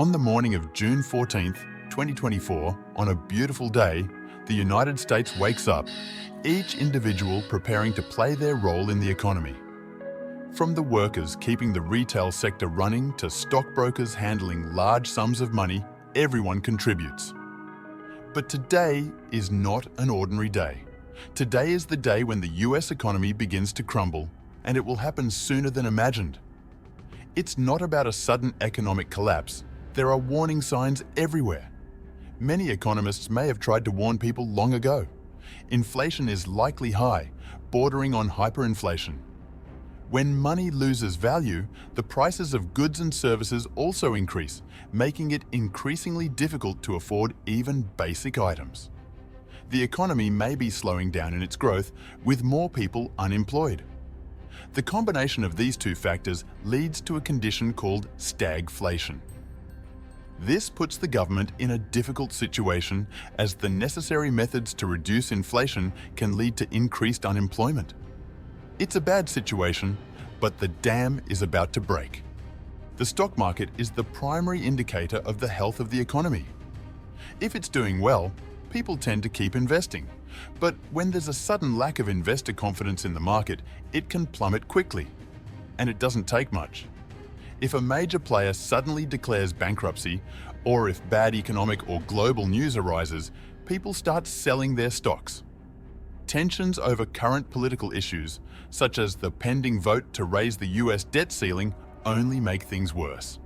On the morning of June 14th, 2024, on a beautiful day, the United States wakes up, each individual preparing to play their role in the economy. From the workers keeping the retail sector running to stockbrokers handling large sums of money, everyone contributes. But today is not an ordinary day. Today is the day when the US economy begins to crumble, and it will happen sooner than imagined. It's not about a sudden economic collapse. There are warning signs everywhere. Many economists may have tried to warn people long ago. Inflation is likely high, bordering on hyperinflation. When money loses value, the prices of goods and services also increase, making it increasingly difficult to afford even basic items. The economy may be slowing down in its growth, with more people unemployed. The combination of these two factors leads to a condition called stagflation. This puts the government in a difficult situation, as the necessary methods to reduce inflation can lead to increased unemployment. It's a bad situation, but the dam is about to break. The stock market is the primary indicator of the health of the economy. If it's doing well, people tend to keep investing. But when there's a sudden lack of investor confidence in the market, it can plummet quickly. And it doesn't take much. If a major player suddenly declares bankruptcy, or if bad economic or global news arises, people start selling their stocks. Tensions over current political issues, such as the pending vote to raise the US debt ceiling, only make things worse.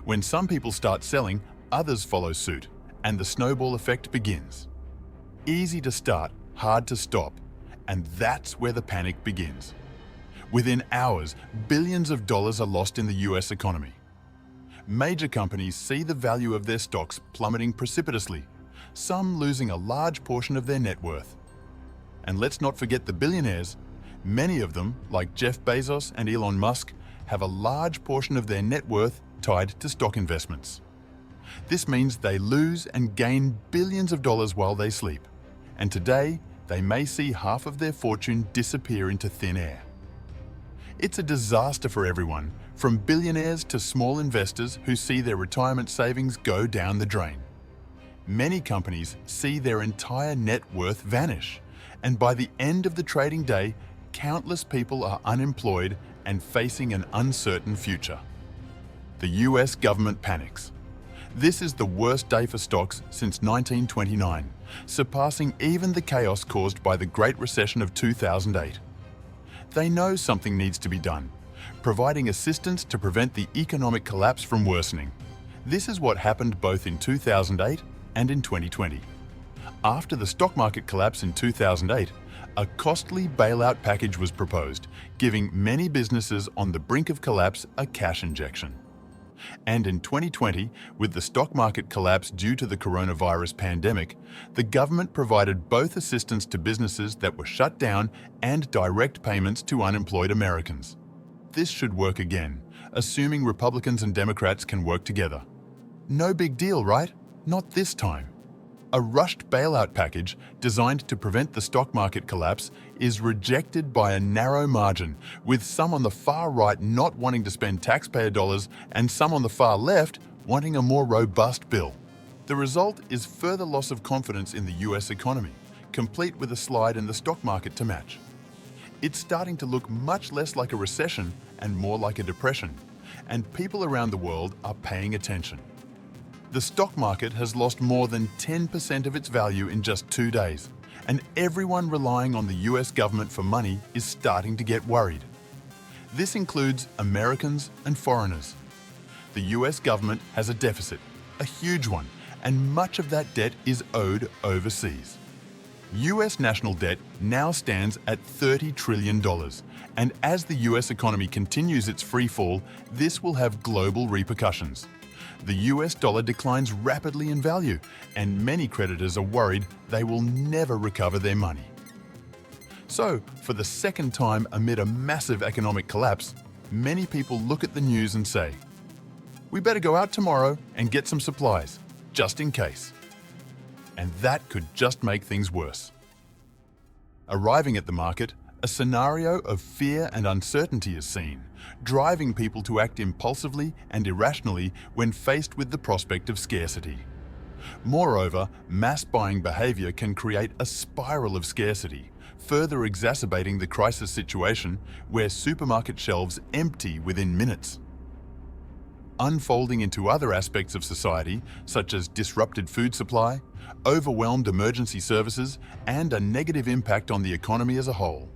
When some people start selling, others follow suit, and the snowball effect begins. Easy to start, hard to stop, and that's where the panic begins. Within hours, billions of dollars are lost in the US economy. Major companies see the value of their stocks plummeting precipitously, some losing a large portion of their net worth. And let's not forget the billionaires. Many of them, like Jeff Bezos and Elon Musk, have a large portion of their net worth tied to stock investments. This means they lose and gain billions of dollars while they sleep. And today, they may see half of their fortune disappear into thin air. It's a disaster for everyone, from billionaires to small investors who see their retirement savings go down the drain. Many companies see their entire net worth vanish, and by the end of the trading day, countless people are unemployed and facing an uncertain future. The US government panics. This is the worst day for stocks since 1929, surpassing even the chaos caused by the Great Recession of 2008. They know something needs to be done, providing assistance to prevent the economic collapse from worsening. This is what happened both in 2008 and in 2020. After the stock market collapse in 2008, a costly bailout package was proposed, giving many businesses on the brink of collapse a cash injection. And in 2020, with the stock market collapse due to the coronavirus pandemic, the government provided both assistance to businesses that were shut down and direct payments to unemployed Americans. This should work again, assuming Republicans and Democrats can work together. No big deal, right? Not this time. A rushed bailout package designed to prevent the stock market collapse is rejected by a narrow margin, with some on the far right not wanting to spend taxpayer dollars and some on the far left wanting a more robust bill. The result is further loss of confidence in the US economy, complete with a slide in the stock market to match. It's starting to look much less like a recession and more like a depression, and people around the world are paying attention. The stock market has lost more than 10% of its value in just 2 days, and everyone relying on the US government for money is starting to get worried. This includes Americans and foreigners. The US government has a deficit, a huge one, and much of that debt is owed overseas. US national debt now stands at $30 trillion, and as the US economy continues its free fall, this will have global repercussions. The US dollar declines rapidly in value, and many creditors are worried they will never recover their money. So, for the second time amid a massive economic collapse, many people look at the news and say, "We better go out tomorrow and get some supplies, just in case." And that could just make things worse. Arriving at the market, a scenario of fear and uncertainty is seen, driving people to act impulsively and irrationally when faced with the prospect of scarcity. Moreover, mass buying behavior can create a spiral of scarcity, further exacerbating the crisis situation where supermarket shelves empty within minutes. Unfolding into other aspects of society, such as disrupted food supply, overwhelmed emergency services, and a negative impact on the economy as a whole.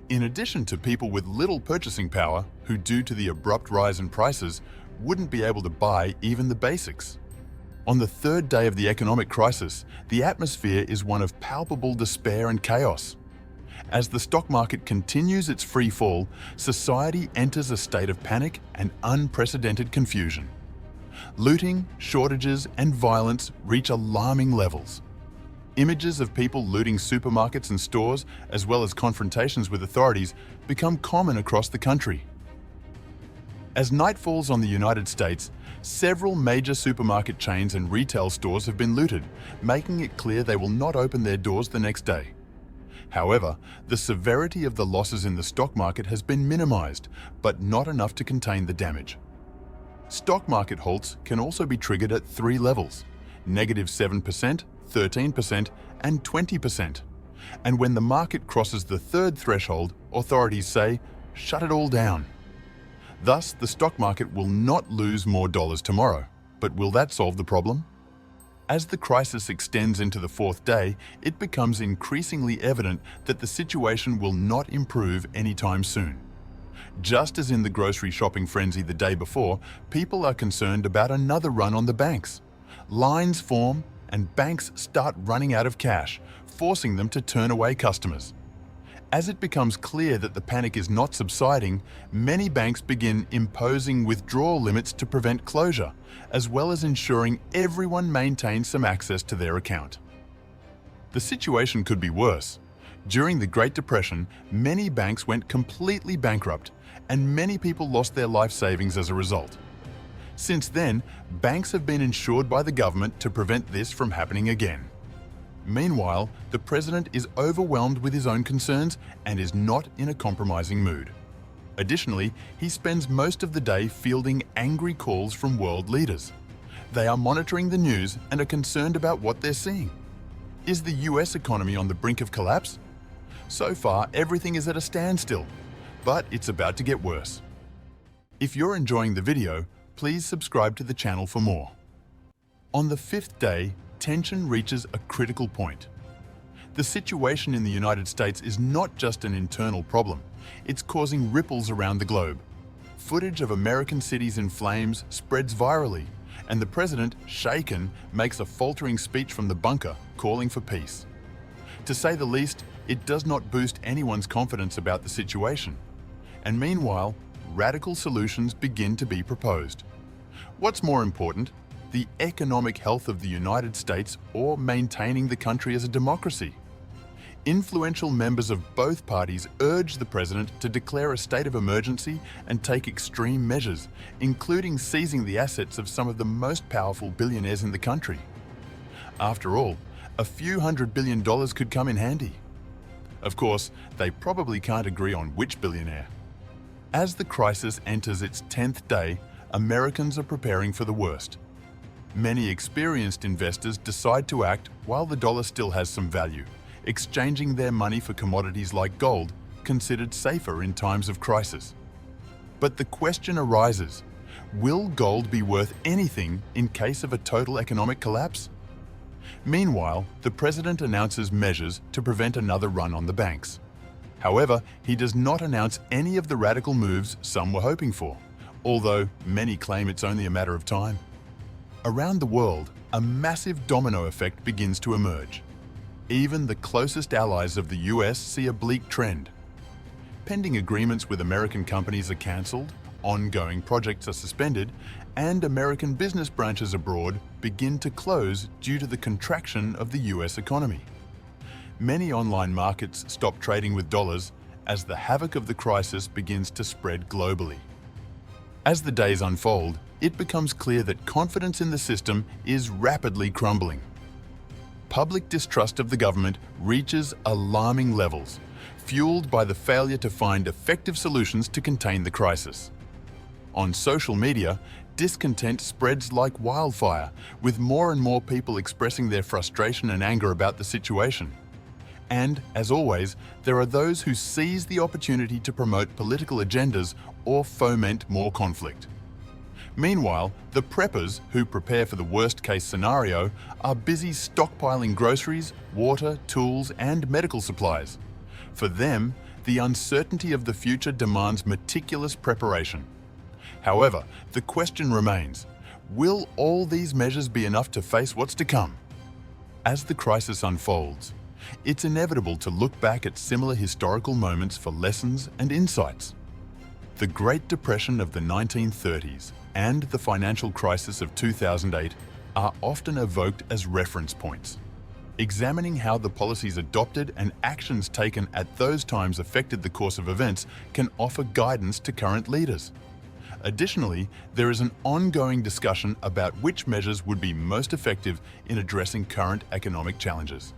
In addition to people with little purchasing power, who due to the abrupt rise in prices, wouldn't be able to buy even the basics. On the third day of the economic crisis, the atmosphere is one of palpable despair and chaos. As the stock market continues its free fall, society enters a state of panic and unprecedented confusion. Looting, shortages, and violence reach alarming levels. Images of people looting supermarkets and stores, as well as confrontations with authorities, become common across the country. As night falls on the United States, several major supermarket chains and retail stores have been looted, making it clear they will not open their doors the next day. However, the severity of the losses in the stock market has been minimized, but not enough to contain the damage. Stock market halts can also be triggered at three levels: -7%, 13%, and 20%. And when the market crosses the third threshold, authorities say, "Shut it all down." Thus, the stock market will not lose more dollars tomorrow. But will that solve the problem? As the crisis extends into the fourth day, it becomes increasingly evident that the situation will not improve anytime soon. Just as in the grocery shopping frenzy the day before, people are concerned about another run on the banks. Lines form and banks start running out of cash, forcing them to turn away customers. As it becomes clear that the panic is not subsiding, many banks begin imposing withdrawal limits to prevent closure, as well as ensuring everyone maintains some access to their account. The situation could be worse. During the Great Depression, many banks went completely bankrupt, and many people lost their life savings as a result. Since then, banks have been insured by the government to prevent this from happening again. Meanwhile, the president is overwhelmed with his own concerns and is not in a compromising mood. Additionally, he spends most of the day fielding angry calls from world leaders. They are monitoring the news and are concerned about what they're seeing. Is the US economy on the brink of collapse? So far, everything is at a standstill, but it's about to get worse. If you're enjoying the video, please subscribe to the channel for more. On the fifth day, tension reaches a critical point. The situation in the United States is not just an internal problem, it's causing ripples around the globe. Footage of American cities in flames spreads virally, and the president, shaken, makes a faltering speech from the bunker calling for peace. To say the least, it does not boost anyone's confidence about the situation. And meanwhile, radical solutions begin to be proposed. What's more important, the economic health of the United States or maintaining the country as a democracy? Influential members of both parties urge the president to declare a state of emergency and take extreme measures, including seizing the assets of some of the most powerful billionaires in the country. After all, a few $100 billion could come in handy. Of course, they probably can't agree on which billionaire. As the crisis enters its 10th day, Americans are preparing for the worst. Many experienced investors decide to act while the dollar still has some value, exchanging their money for commodities like gold, considered safer in times of crisis. But the question arises, will gold be worth anything in case of a total economic collapse? Meanwhile, the president announces measures to prevent another run on the banks. However, he does not announce any of the radical moves some were hoping for, although many claim it's only a matter of time. Around the world, a massive domino effect begins to emerge. Even the closest allies of the US see a bleak trend. Pending agreements with American companies are cancelled, ongoing projects are suspended, and American business branches abroad begin to close due to the contraction of the US economy. Many online markets stop trading with dollars as the havoc of the crisis begins to spread globally. As the days unfold, it becomes clear that confidence in the system is rapidly crumbling. Public distrust of the government reaches alarming levels. fueled by the failure to find effective solutions to contain the crisis. On social media, discontent spreads like wildfire, with more and more people expressing their frustration and anger about the situation. And, as always, there are those who seize the opportunity to promote political agendas or foment more conflict. Meanwhile, the preppers, who prepare for the worst-case scenario, are busy stockpiling groceries, water, tools, and medical supplies. For them, the uncertainty of the future demands meticulous preparation. However, the question remains, will all these measures be enough to face what's to come? As the crisis unfolds, it's inevitable to look back at similar historical moments for lessons and insights. The Great Depression of the 1930s and the financial crisis of 2008 are often evoked as reference points. Examining how the policies adopted and actions taken at those times affected the course of events can offer guidance to current leaders. Additionally, there is an ongoing discussion about which measures would be most effective in addressing current economic challenges.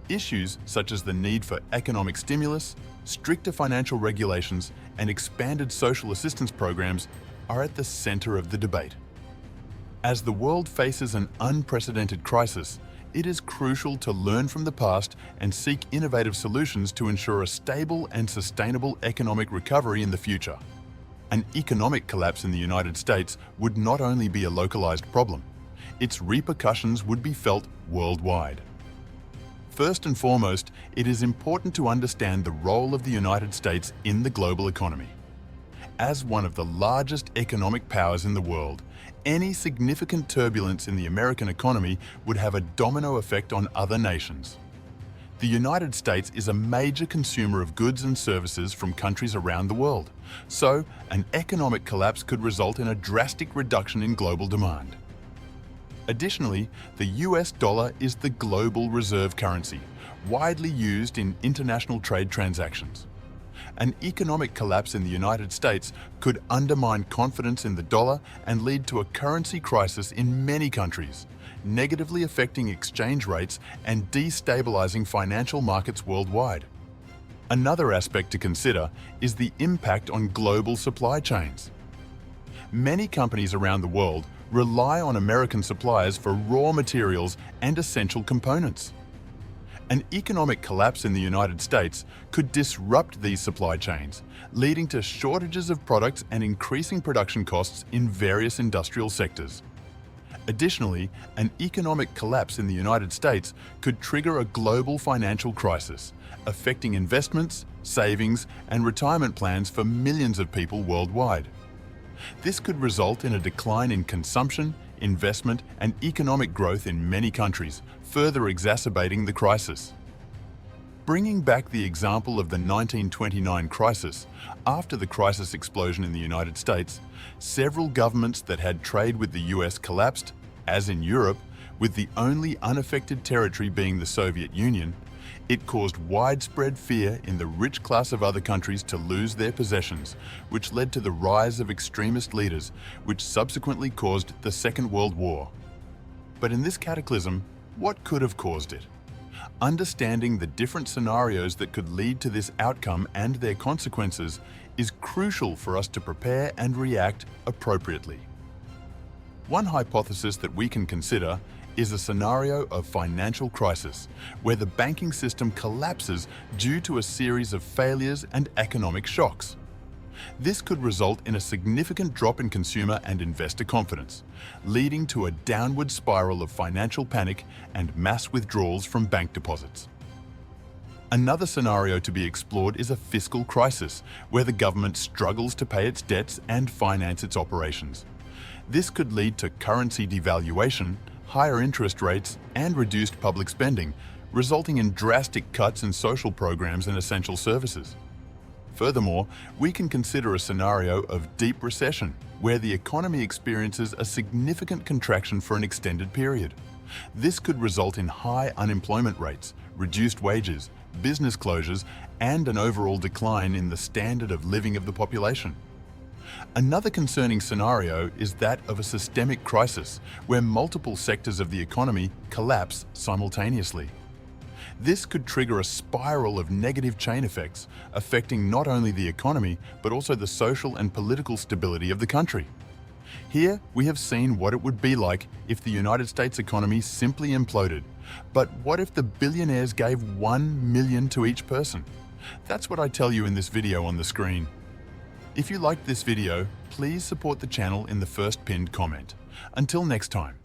Issues such as the need for economic stimulus, stricter financial regulations, and expanded social assistance programs are at the center of the debate. As the world faces an unprecedented crisis, it is crucial to learn from the past and seek innovative solutions to ensure a stable and sustainable economic recovery in the future. An economic collapse in the United States would not only be a localized problem, its repercussions would be felt worldwide. First and foremost, it is important to understand the role of the United States in the global economy. As one of the largest economic powers in the world, any significant turbulence in the American economy would have a domino effect on other nations. The United States is a major consumer of goods and services from countries around the world, so an economic collapse could result in a drastic reduction in global demand. Additionally, the US dollar is the global reserve currency, widely used in international trade transactions. An economic collapse in the United States could undermine confidence in the dollar and lead to a currency crisis in many countries, negatively affecting exchange rates and destabilizing financial markets worldwide. Another aspect to consider is the impact on global supply chains. Many companies around the world rely on American suppliers for raw materials and essential components. An economic collapse in the United States could disrupt these supply chains, leading to shortages of products and increasing production costs in various industrial sectors. Additionally, an economic collapse in the United States could trigger a global financial crisis, affecting investments, savings, and retirement plans for millions of people worldwide. This could result in a decline in consumption, investment, and economic growth in many countries, further exacerbating the crisis. Bringing back the example of the 1929 crisis, after the crisis explosion in the United States, several governments that had trade with the US collapsed, as in Europe, with the only unaffected territory being the Soviet Union. It caused widespread fear in the rich class of other countries to lose their possessions, which led to the rise of extremist leaders, which subsequently caused the Second World War. But in this cataclysm, what could have caused it? Understanding the different scenarios that could lead to this outcome and their consequences is crucial for us to prepare and react appropriately. One hypothesis that we can consider is a scenario of financial crisis, where the banking system collapses due to a series of failures and economic shocks. This could result in a significant drop in consumer and investor confidence, leading to a downward spiral of financial panic and mass withdrawals from bank deposits. Another scenario to be explored is a fiscal crisis, where the government struggles to pay its debts and finance its operations. This could lead to currency devaluation, higher interest rates, and reduced public spending, resulting in drastic cuts in social programs and essential services. Furthermore, we can consider a scenario of deep recession, where the economy experiences a significant contraction for an extended period. This could result in high unemployment rates, reduced wages, business closures, and an overall decline in the standard of living of the population. Another concerning scenario is that of a systemic crisis, where multiple sectors of the economy collapse simultaneously. This could trigger a spiral of negative chain effects, affecting not only the economy, but also the social and political stability of the country. Here, we have seen what it would be like if the United States economy simply imploded. But what if the billionaires gave $1 million to each person? That's what I tell you in this video on the screen. If you liked this video, please support the channel in the first pinned comment. Until next time.